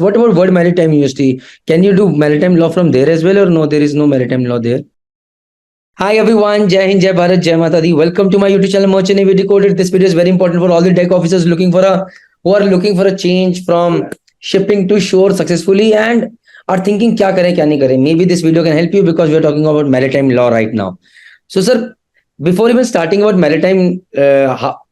What about World Maritime University? Can you do maritime law from there as well, or no? There is no maritime law there. Hi everyone, Jai Hind, Jai Bharat, Jai Mata Di. Welcome to my YouTube channel, Merchant Navy Decoded. This video is very important for all the deck officers who are looking for a change from shipping to shore successfully and are thinking क्या करें क्या नहीं करें. Maybe this video can help you because we are talking about maritime law right now. So sir, before even starting about maritime,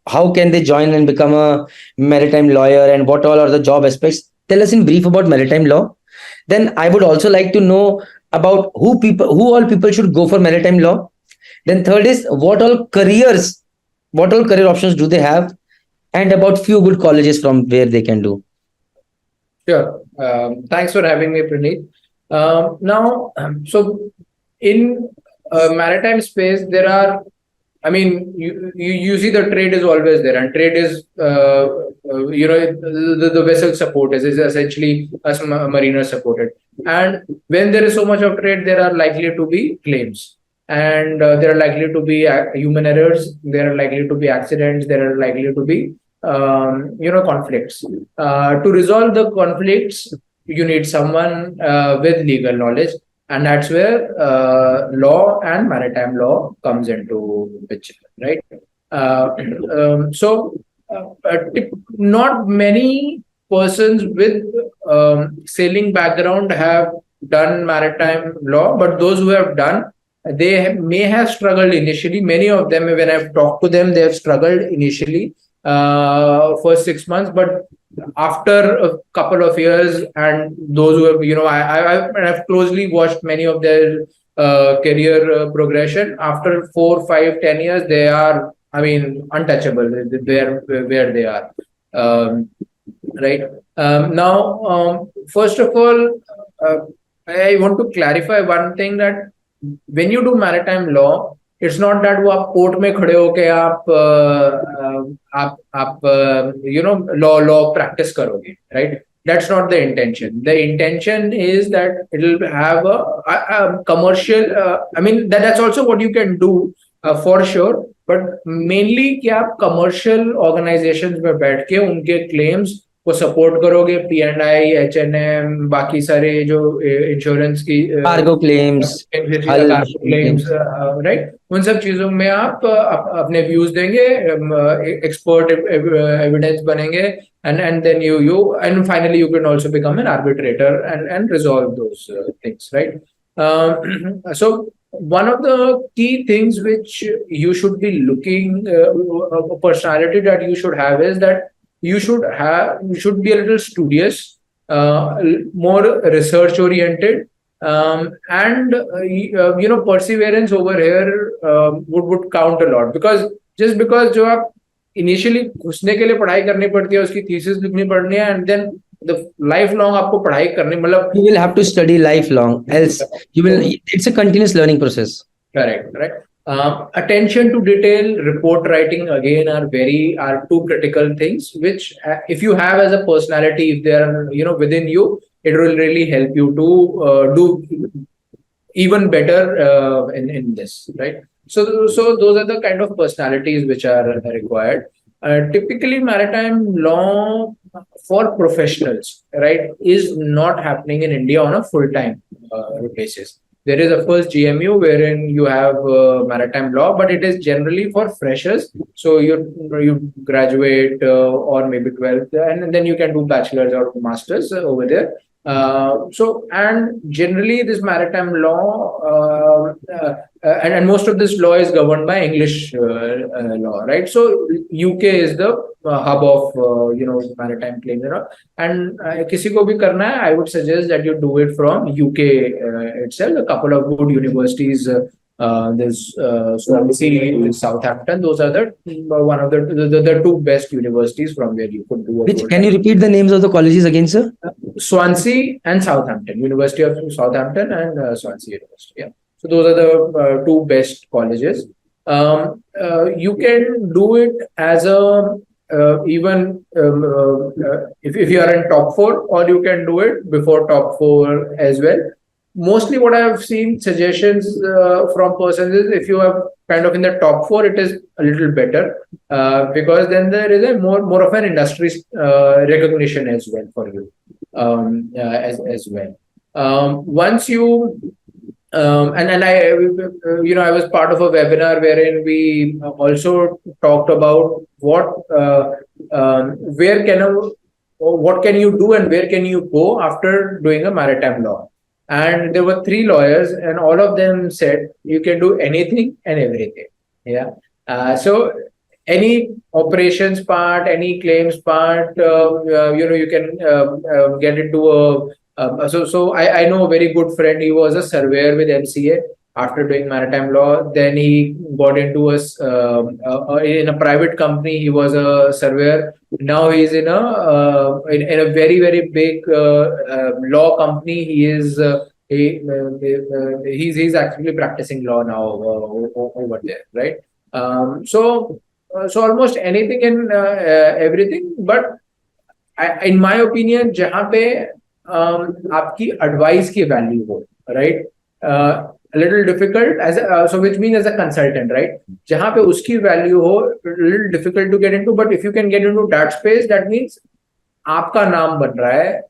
how can they join and become a maritime lawyer and what all are the job aspects? Tell us in brief about maritime law. Then I would also like to know about who all people should go for maritime law. Then third is what all career options do they have, and about few good colleges from where they can do. Sure. Thanks for having me, Praneeth. So in maritime space, there are, I mean, you see the trade is always there, and trade is, the vessel support is essentially us mariners supported. And when there is so much of trade, there are likely to be claims, and there are likely to be human errors. There are likely to be accidents. There are likely to be, conflicts. To resolve the conflicts, you need someone with legal knowledge. And that's where law and maritime law comes into picture, right? Not many persons with sailing background have done maritime law, but those who have done, they may have struggled initially. Many of them, when I've talked to them, they have struggled initially for 6 months, but after a couple of years, and those who have, I've closely watched many of their career progression. After 4, 5, 10 years, they are, untouchable. They are where they are, right? First of all, I want to clarify one thing, that when you do maritime law, it's not that वो आप court में खड़े होके आप law practice करोगे, right? That's not the intention. The intention is that it will have a commercial. That's also what you can do for sure. But mainly कि आप commercial organizations में बैठ के उनके claims को सपोर्ट करोगे, P&I, H&M, बाकी सारे जो इंश्योरेंस की कार्गो क्लेम्स, राइट, उन सब चीजों में आप अपने व्यूज देंगे, एक्सपर्ट एविडेंस बनेंगे, and then you and finally you can also become an arbitrator and resolve those things, right? So one of the key things which you should be looking, a personality that you should have, is that you should be a little studious, more research oriented, and perseverance over here would count a lot, because जो आप initially घुसने के लिए पढ़ाई करनी पड़ती है, उसकी thesis लिखनी पड़नी है, and then the lifelong आपको पढ़ाई करनी, मतलब you will have to study lifelong, else it's a continuous learning process. Correct. Attention to detail, report writing again are two critical things, which if you have as a personality, if they are within you, it will really help you to do even better in this, right? So those are the kind of personalities which are required. Typically, maritime law for professionals, right, is not happening in India on a full-time basis. There is, of course, GMU, wherein you have maritime law, but it is generally for freshers. So you graduate or maybe 12th, and then you can do bachelor's or master's over there. And generally this maritime law, and most of this law is governed by English law, right? So UK is the hub of maritime claims, and किसी को भी करना है, I would suggest that you do it from UK itself. A couple of good universities, there's Swansea, Southampton. Those are the one of the two best universities from where you could do. Can you repeat the names of the colleges again, sir? Swansea and Southampton, University of Southampton and Swansea University. Yeah. So those are the two best colleges. You can do it as a even if you are in top 4, or you can do it before top 4 as well. Mostly what I have seen suggestions from persons is, if you are kind of in the top 4, it is a little better because then there is a more of an industry recognition as well for you. as well. Once you and I, I was part of a webinar wherein we also talked about where can what can you do and where can you go after doing a maritime law. And there were three lawyers, and all of them said you can do anything and everything. Yeah. So any operations part, any claims part, you can get into a I know a very good friend. He was a surveyor with MCA after doing maritime law. Then he got into in a private company. He was a surveyor. Now he's in a very very big law company. He's actually practicing law now over there, right? So almost anything and everything. But in my opinion, जहाँ पे आपकी advice की value हो, right? A little difficult so which means as a consultant, right? जहाँ पे उसकी value हो, a little difficult to get into. But if you can get into that space, that means आपका नाम बन रहा है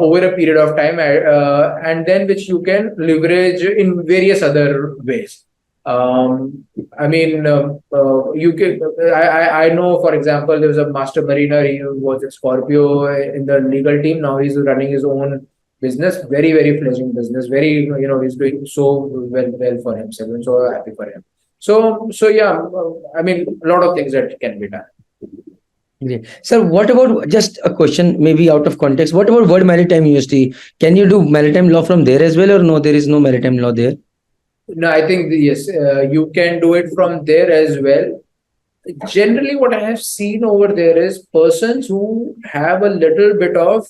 over a period of time, and then which you can leverage in various other ways. I mean, you can. I know, for example, there was a master mariner. He was a Scorpio in the legal team. Now he's running his own business, very very fledgling business. Very, he's doing so well for himself. I'm so happy for him. So yeah, I mean, a lot of things that can be done. Great. Sir, what about, just a question, maybe out of context, what about World Maritime University? Can you do maritime law from there as well, or no, there is no maritime law there? No, I think yes, you can do it from there as well. Generally, what I have seen over there is persons who have a little bit of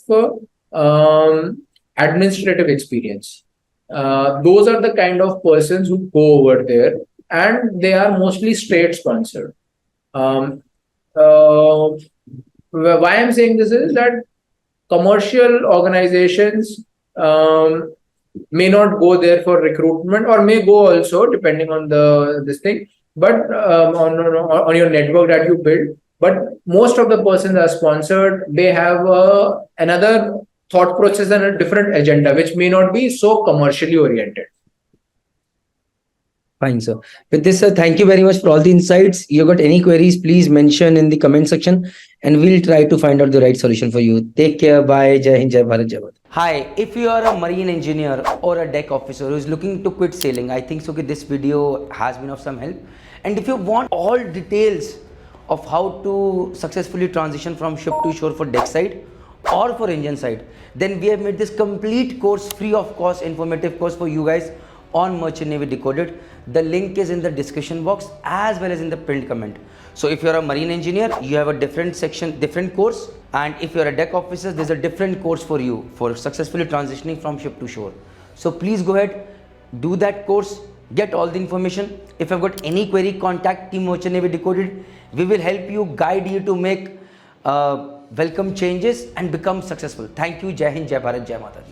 administrative experience. Those are the kind of persons who go over there, and they are mostly state sponsored. Why I'm saying this is that commercial organizations may not go there for recruitment, or may go also depending on this thing, but on your network that you build. But most of the persons are sponsored. They have another thought process and a different agenda, which may not be so commercially oriented. Fine, sir. With this, sir, thank you very much for all the insights. You got any queries, please mention in the comment section, and we'll try to find out the right solution for you. Take care. Bye. Jai Hind, Jai Bharat, Jai Bharat. Hi, if you are a marine engineer or a deck officer who is looking to quit sailing, I think so this video has been of some help. And if you want all details of how to successfully transition from ship to shore for deck side or for engine side, then we have made this complete course free of cost, informative course for you guys on Merchant Navy Decoded. The link is in the description box as well as in the pinned comment. So if you're a marine engineer, you have a different section, different course, and if you're a deck officer, there's a different course for you for successfully transitioning from ship to shore. So please go ahead, do that course, get all the information. If you've got any query, contact Team Merchant Navy Decoded. We will help you, guide you to make welcome changes and become successful. Thank you. Jai Hind, Jai Bharat, Jai Mata Di.